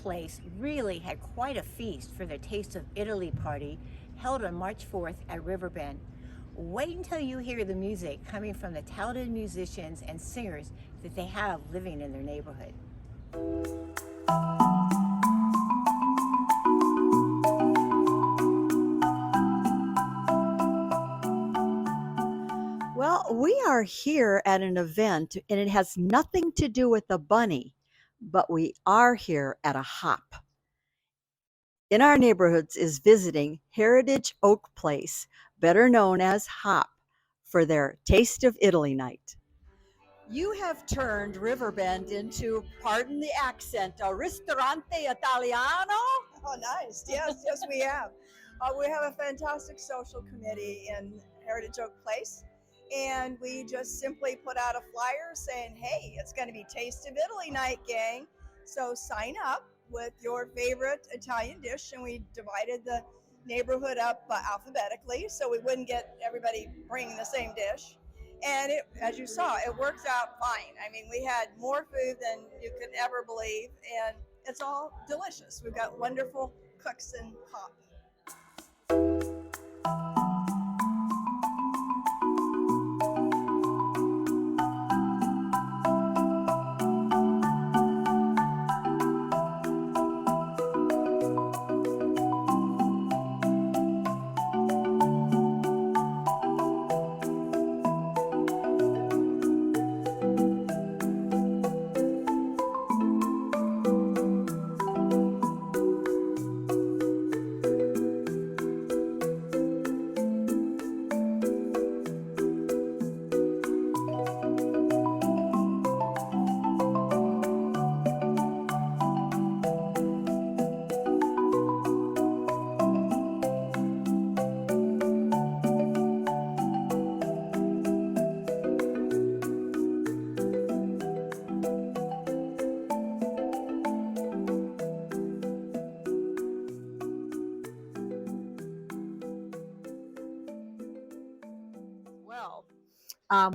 Place really had quite a feast for their Taste of Italy party held on March 4th at Riverbend. Wait until you hear the music coming from the talented musicians and singers that they have living in their neighborhood. Well, we are here at an event and it has nothing to do with the bunny, but we are here at a hop. In our neighborhoods is visiting Heritage Oak Place, better known as Hop, for their Taste of Italy night. You have turned Riverbend into, pardon the accent, a ristorante italiano. Oh, nice. Yes, yes, we have. We have a fantastic social committee in Heritage Oak Place. And we just simply put out a flyer saying, hey, it's going to be Taste of Italy night, gang. So sign up with your favorite Italian dish. And we divided the neighborhood up alphabetically so we wouldn't get everybody bringing the same dish. And it, as you saw, it worked out fine. I mean, we had more food than you could ever believe, and it's all delicious. We've got wonderful cooks and Hop.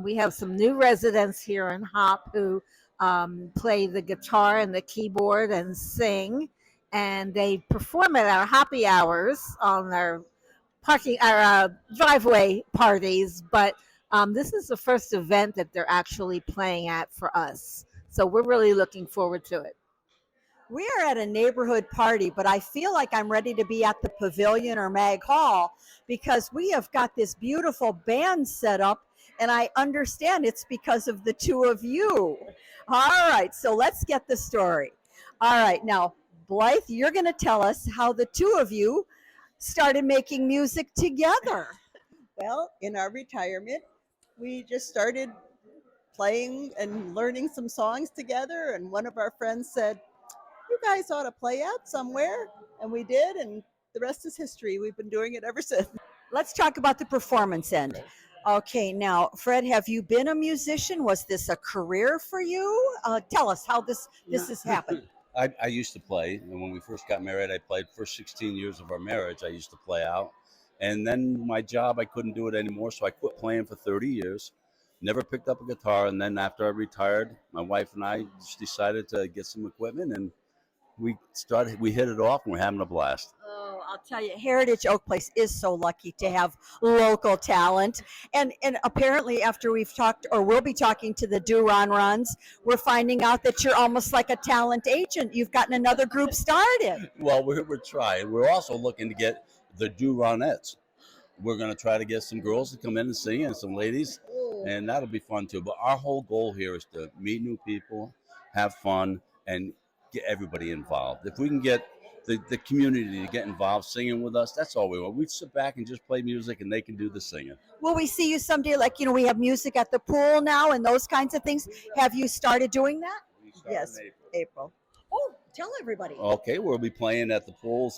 We have some new residents here in Hop who play the guitar and the keyboard and sing, and they perform at our happy hours on our driveway parties. But this is the first event that they're actually playing at for us, so we're really looking forward to it. We are at a neighborhood party, but I feel like I'm ready to be at the pavilion or Mag Hall because we have got this beautiful band set up, and I understand it's because of the two of you. All right, so let's get the story. All right, now, Blythe, you're going to tell us how the two of you started making music together. Well, in our retirement, we just started playing and learning some songs together, and one of our friends said, you guys ought to play out somewhere, and we did, and the rest is history. We've been doing it ever since. Let's talk about the performance end. Okay, now, Fred, have you been a musician? Was this a career for you? Tell us how this has happened. I used to play, and when we first got married, I played for 16 years of our marriage. I used to play out, and then my job, I couldn't do it anymore, so I quit playing for 30 years. Never picked up a guitar, and then after I retired, my wife and I just decided to get some equipment, and we hit it off, and we're having a blast. Oh, I'll tell you, Heritage Oak Place is so lucky to have local talent. And apparently after we've talked, or we'll be talking to the Do-Ron-Rons, we're finding out that you're almost like a talent agent. You've gotten another group started. Well, we're trying. We're also looking to get the Do-Ronettes. We're going to try to get some girls to come in and sing, and some ladies, and that'll be fun too. But our whole goal here is to meet new people, have fun, and get everybody involved. If we can get the community to get involved singing with us, that's all we want. We sit back and just play music, and they can do the singing. Will we see you someday? Like, we have music at the pool now and those kinds of things. Have you started doing that? Yes, April. Oh, tell everybody. Okay, we'll be playing at the pools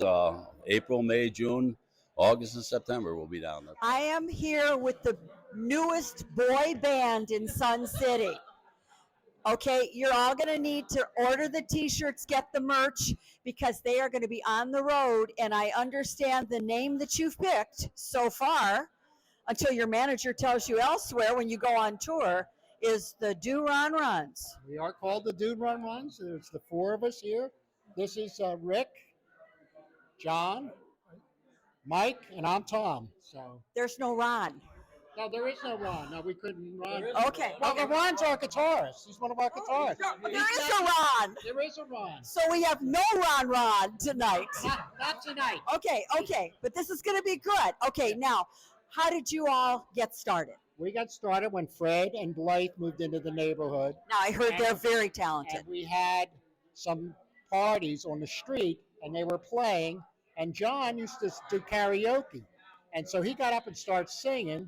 April, May, June, August, and September. We'll be down there. I am here with the newest boy band in Sun City. Okay, you're all going to need to order the t-shirts, get the merch, because they are going to be on the road. And I understand the name that you've picked so far, until your manager tells you elsewhere when you go on tour, is the Do-Ron-Rons. We are called the Do-Ron-Rons. There's the four of us here. This is Rick, John, Mike, and I'm Tom. So There's no Ron. no, there is no Ron. No, we couldn't Ron. Okay. Well, Ron's our guitarist. He's one of our guitarists. There is a Ron. There is a Ron. So we have no Ron tonight. Not tonight. Okay. But this is going to be good. Okay, now, how did you all get started? We got started when Fred and Blythe moved into the neighborhood. Now, I heard they're very talented. And we had some parties on the street, and they were playing, and John used to do karaoke. And so he got up and started singing,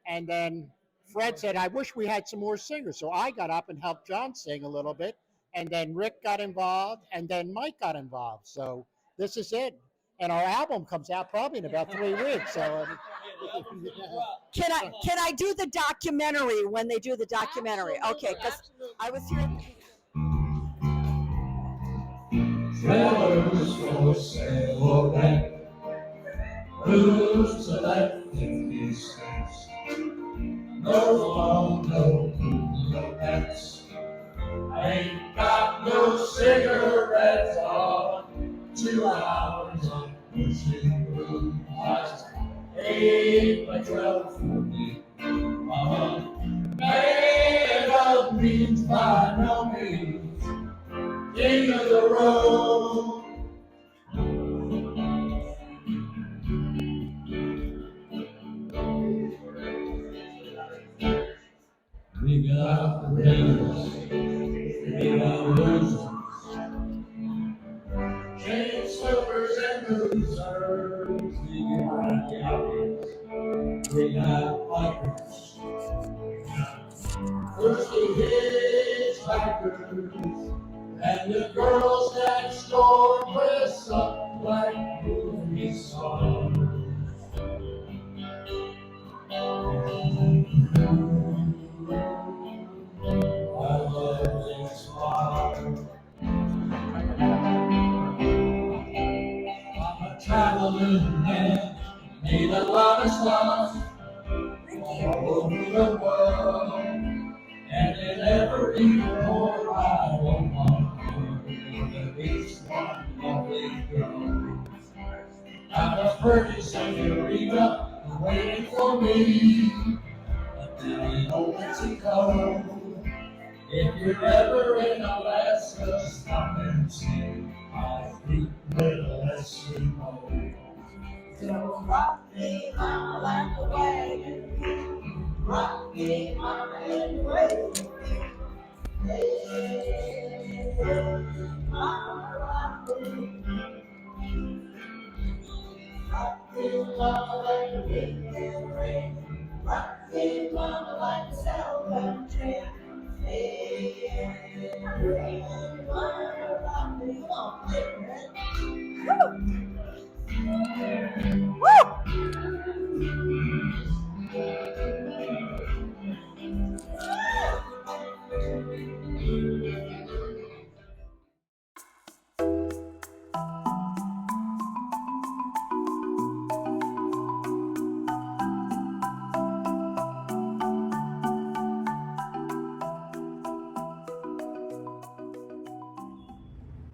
and then Fred said, I wish we had some more singers. So I got up and helped John sing a little bit, and then Rick got involved, and then Mike got involved. So this is it. And our album comes out probably in about 3 weeks. So Can I do the documentary when they do the documentary? Okay, because I was here. Travelers for sale back. Who's selecting these things? No phone, no pets. Ain't got no cigarettes on 2 hours of pushing through lights. 8 by 12 for me. Man of means by no means. King of the road. We got winners, we got losers, chain smokers and losers. We got outlaws, we got bikers, thirsty hitchhikers, and the girls next door dress up like movie stars. I love this fire. I'm a traveling man, need a lot of stuff all over the world, and in every port I want with at least one lovely girl. I'm a pretty senorita waiting for me down in old Mexico. If you're ever in Alaska, stop and see my sweet little Eskimo. So rock me, mama, like a wagon. Rock me, mama, and wait. Hey, mama, rock me. Rock me, mama, like a weekend rain. Rock me, mama, like a southbound train.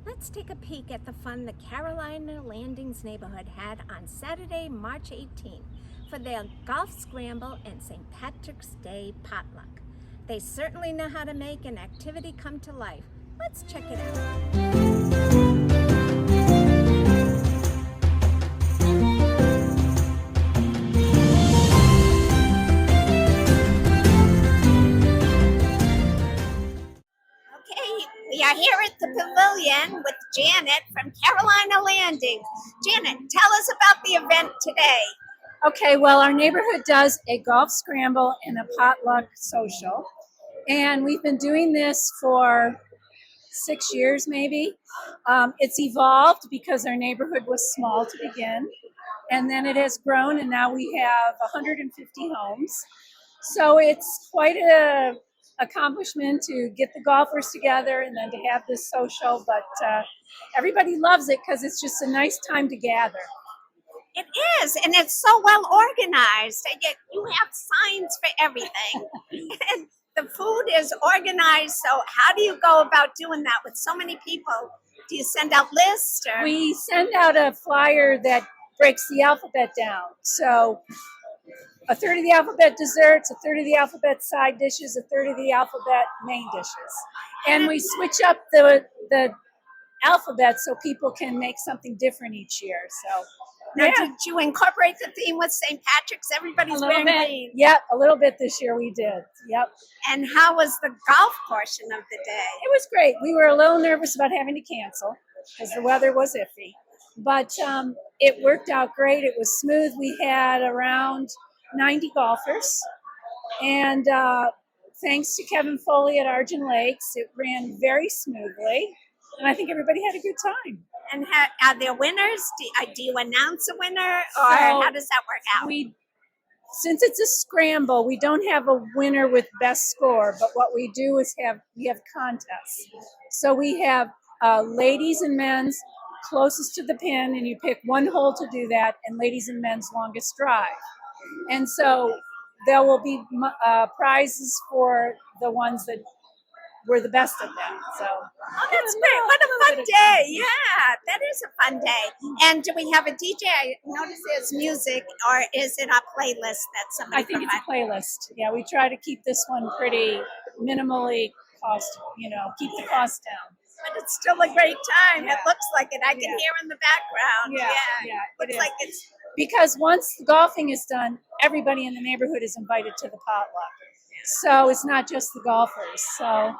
Let's take a peek at the fun the Carolina Landings neighborhood had on Saturday, March 18th for their Golf Scramble and St. Patrick's Day Potluck. They certainly know how to make an activity come to life. Let's check it out. We are here at the pavilion with Janet from Carolina Landings. Janet, tell us about the event today. Okay, well, our neighborhood does a golf scramble and a potluck social. And we've been doing this for 6 years, maybe. It's evolved because our neighborhood was small to begin. And then it has grown, and now we have 150 homes. So it's quite a accomplishment to get the golfers together and then to have this social, but everybody loves it because it's just a nice time to gather. It is, and it's so well organized. You have signs for everything. And the food is organized, so how do you go about doing that with so many people Do you send out lists? Or? We send out a flyer that breaks the alphabet down. So a third of the alphabet desserts, a third of the alphabet side dishes, a third of the alphabet main dishes. And we switch up the alphabet so people can make something different each year. So now, did you incorporate the theme with St. Patrick's? Everybody's wearing green. Yep, a little bit this year we did. Yep. And how was the golf portion of the day? It was great. We were a little nervous about having to cancel because the weather was iffy, but it worked out great. It was smooth. We had around 90 golfers, and thanks to Kevin Foley at Argent Lakes, it ran very smoothly, and I think everybody had a good time. And are there winners? Do you announce a winner, or how does that work out? Since it's a scramble, we don't have a winner with best score, but what we do is we have contests. So we have ladies and men's closest to the pin, and you pick one hole to do that, and ladies and men's longest drive. And so there will be prizes for the ones that were the best of them. So that's great. What a fun day. Yeah, that is a fun day. And do we have a DJ? I notice there's music, or is it a playlist that somebody I think it's a playlist. Yeah, we try to keep this one pretty minimally keep the cost down. But it's still a great time. Yeah. It looks like it. I can hear in the background. Yeah. Looks like it's... Because once golfing is done, everybody in the neighborhood is invited to the potluck. So it's not just the golfers. So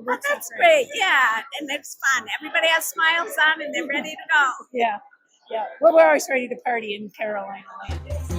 that's great. Yeah, and it's fun. Everybody has smiles on and they're ready to go. Yeah. Well, we're always ready to party in Carolina Landings.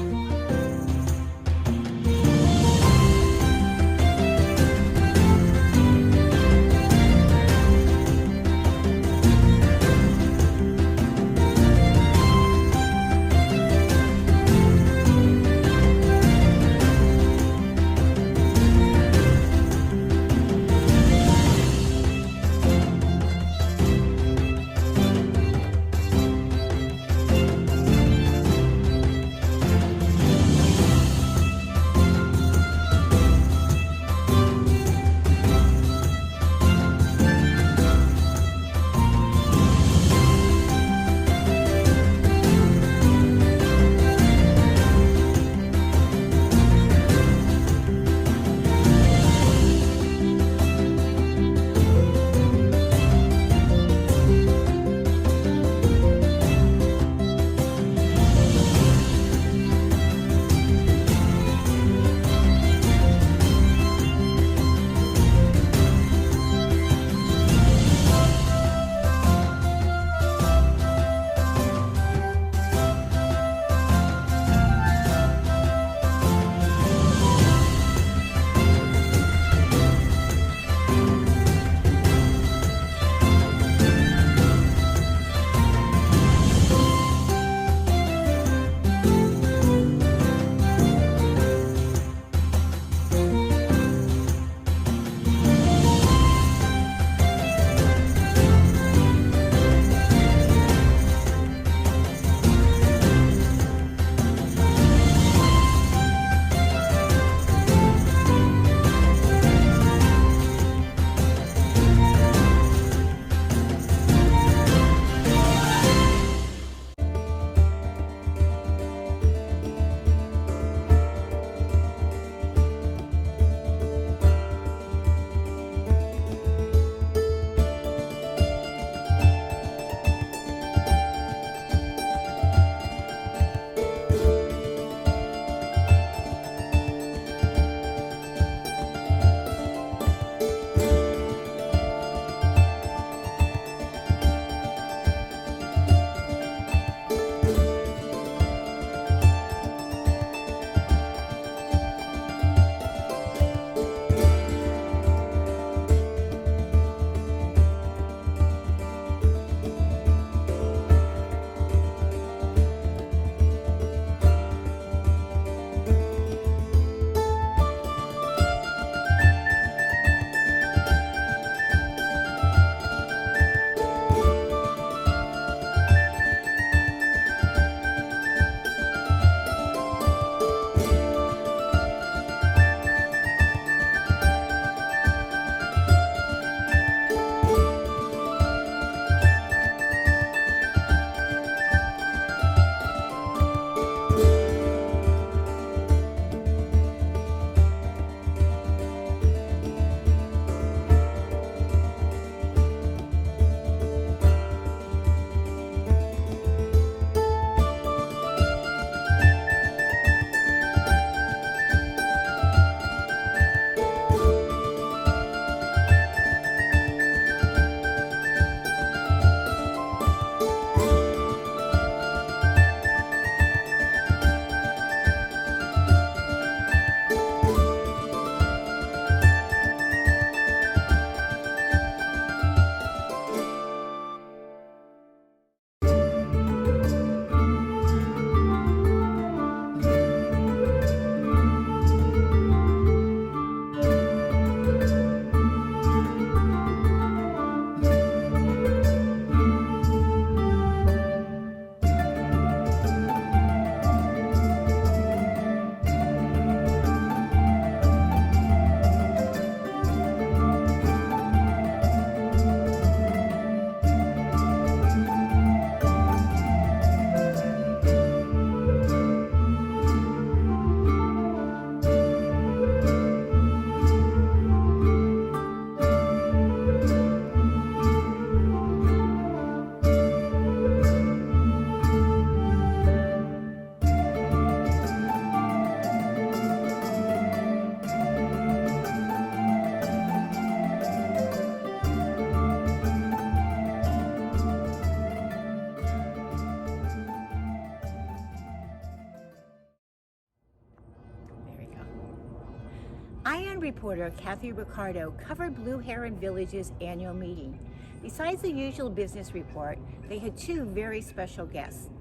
ION reporter Kathy Ricardo covered Blue Heron Village's annual meeting. Besides the usual business report, they had two very special guests.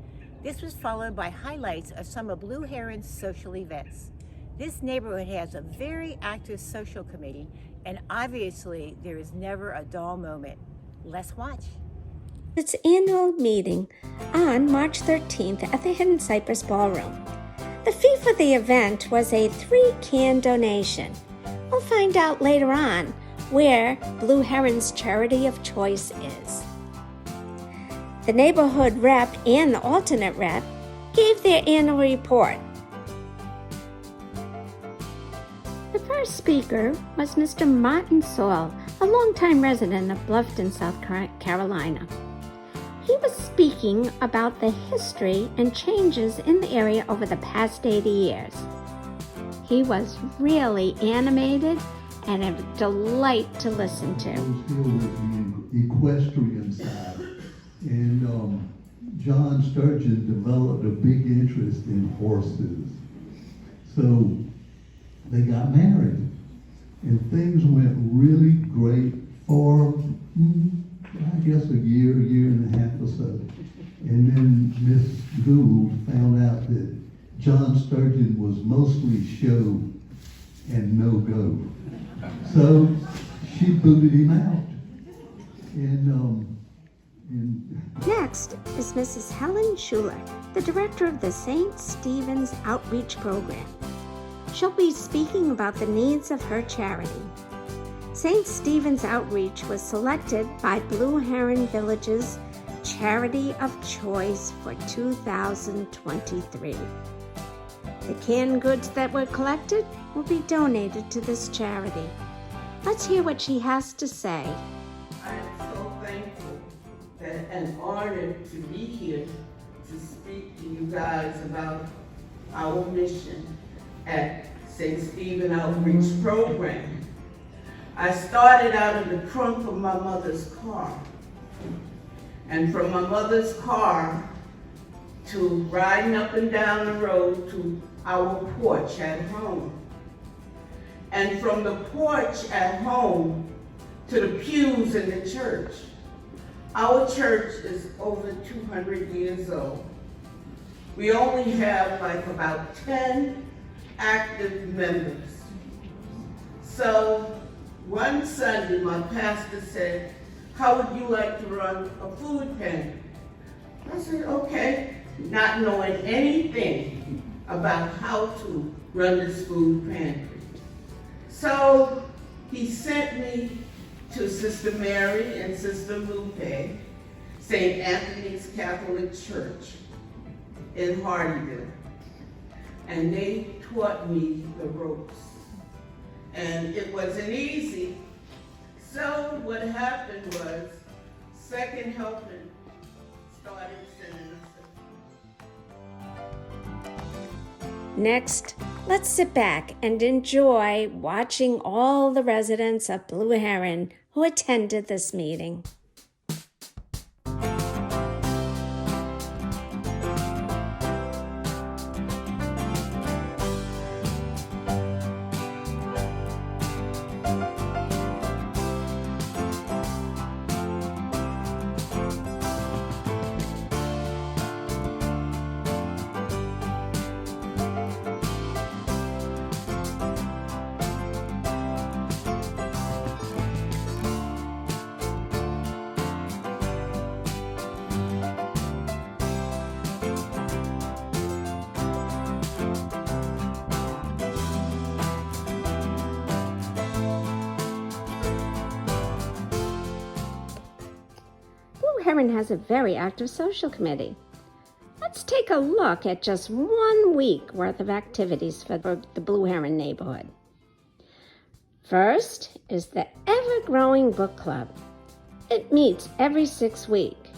This was followed by highlights of some of Blue Heron's social events. This neighborhood has a very active social committee, and obviously there is never a dull moment. Let's watch. Its annual meeting on March 13th at the Hidden Cypress Ballroom. The fee for the event was a 3-can donation. We'll find out later on where Blue Heron's charity of choice is. The neighborhood rep and the alternate rep gave their annual report. The first speaker was Mr. Martin Saul, a longtime resident of Bluffton, South Carolina. He was speaking about the history and changes in the area over the past 80 years. He was really animated and a delight to listen to. I was filled with the equestrian side. And John Sturgeon developed a big interest in horses. So they got married. And things went really great for, I guess, a year and a half or so. And then Miss Gould found out that John Sturgeon was mostly show and no-go. So she booted him out. Next is Mrs. Helen Schuler, the director of the St. Stephen's Outreach Program. She'll be speaking about the needs of her charity. St. Stephen's Outreach was selected by Blue Heron Village's Charity of Choice for 2023. The canned goods that were collected will be donated to this charity. Let's hear what she has to say. I am so thankful and honored to be here to speak to you guys about our mission at St. Stephen Outreach Program. I started out of the trunk of my mother's car. And from my mother's car to riding up and down the road to our porch at home. And from the porch at home to the pews in the church. Our church is over 200 years old. We only have like about 10 active members. So one Sunday, my pastor said, "How would you like to run a food pantry?" I said, okay, not knowing anything about how to run this food pantry. So he sent me to Sister Mary and Sister Lupe, St. Anthony's Catholic Church in Hardyville. And they taught me the ropes. And it wasn't easy. So what happened was, second helping started sending us. Next, let's sit back and enjoy watching all the residents of Blue Heron who attended this meeting. Heron has a very active social committee. Let's take a look at just 1 week worth of activities for the Blue Heron neighborhood. First is the ever-growing book club. It meets every 6 weeks.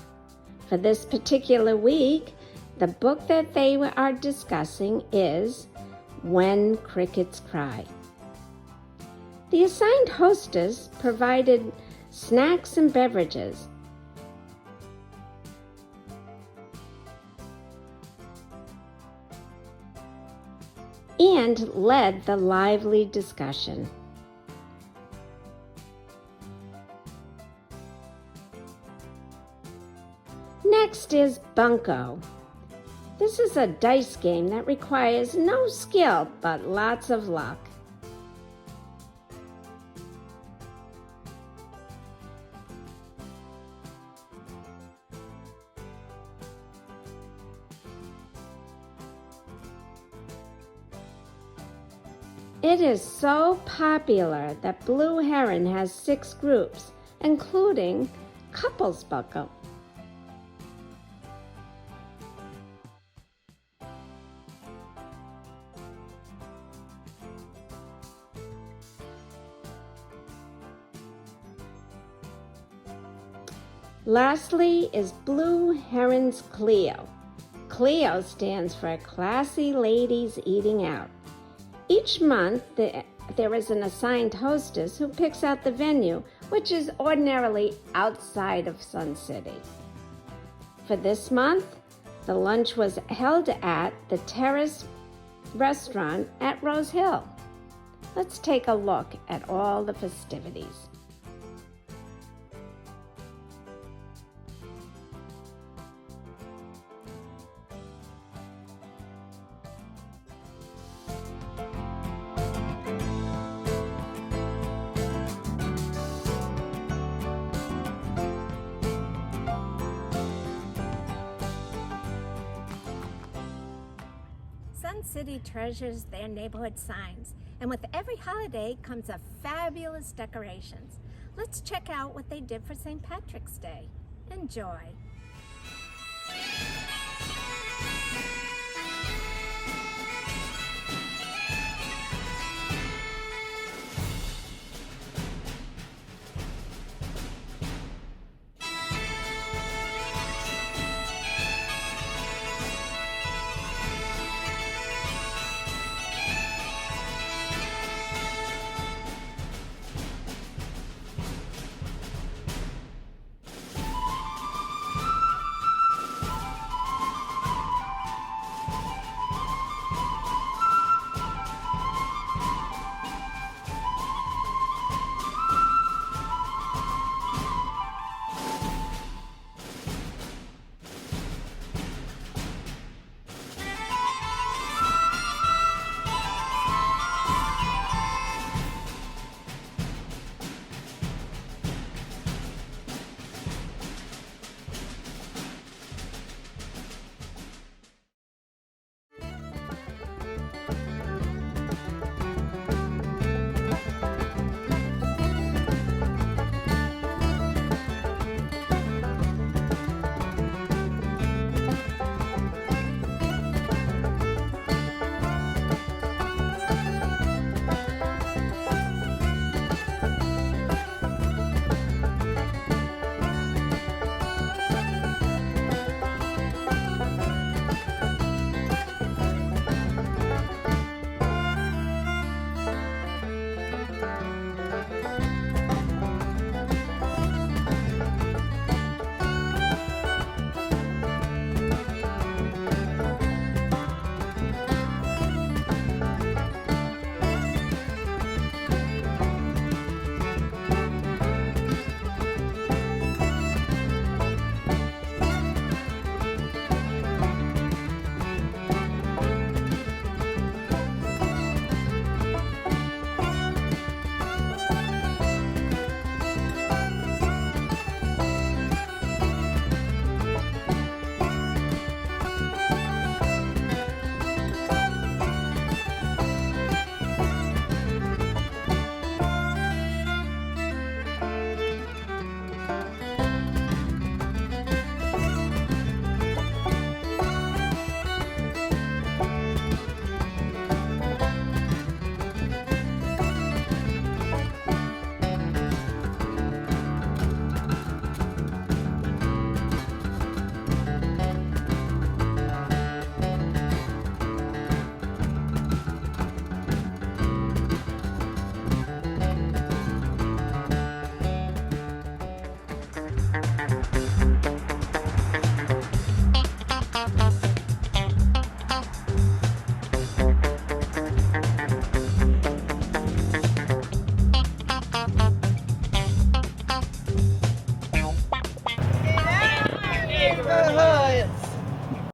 For this particular week, the book that they are discussing is When Crickets Cry. The assigned hostess provided snacks and beverages. and led the lively discussion. Next is Bunco. This is a dice game that requires no skill but lots of luck. It is so popular that Blue Heron has 6 groups, including Couples Bunco. Lastly is Blue Heron's CLEO. CLEO stands for Classy Ladies Eating Out. Each month, there is an assigned hostess who picks out the venue, which is ordinarily outside of Sun City. For this month, the lunch was held at the Terrace Restaurant at Rose Hill. Let's take a look at all the festivities. Sun City treasures their neighborhood signs, and with every holiday comes a fabulous decorations. Let's check out what they did for St. Patrick's Day. Enjoy. neighborhood.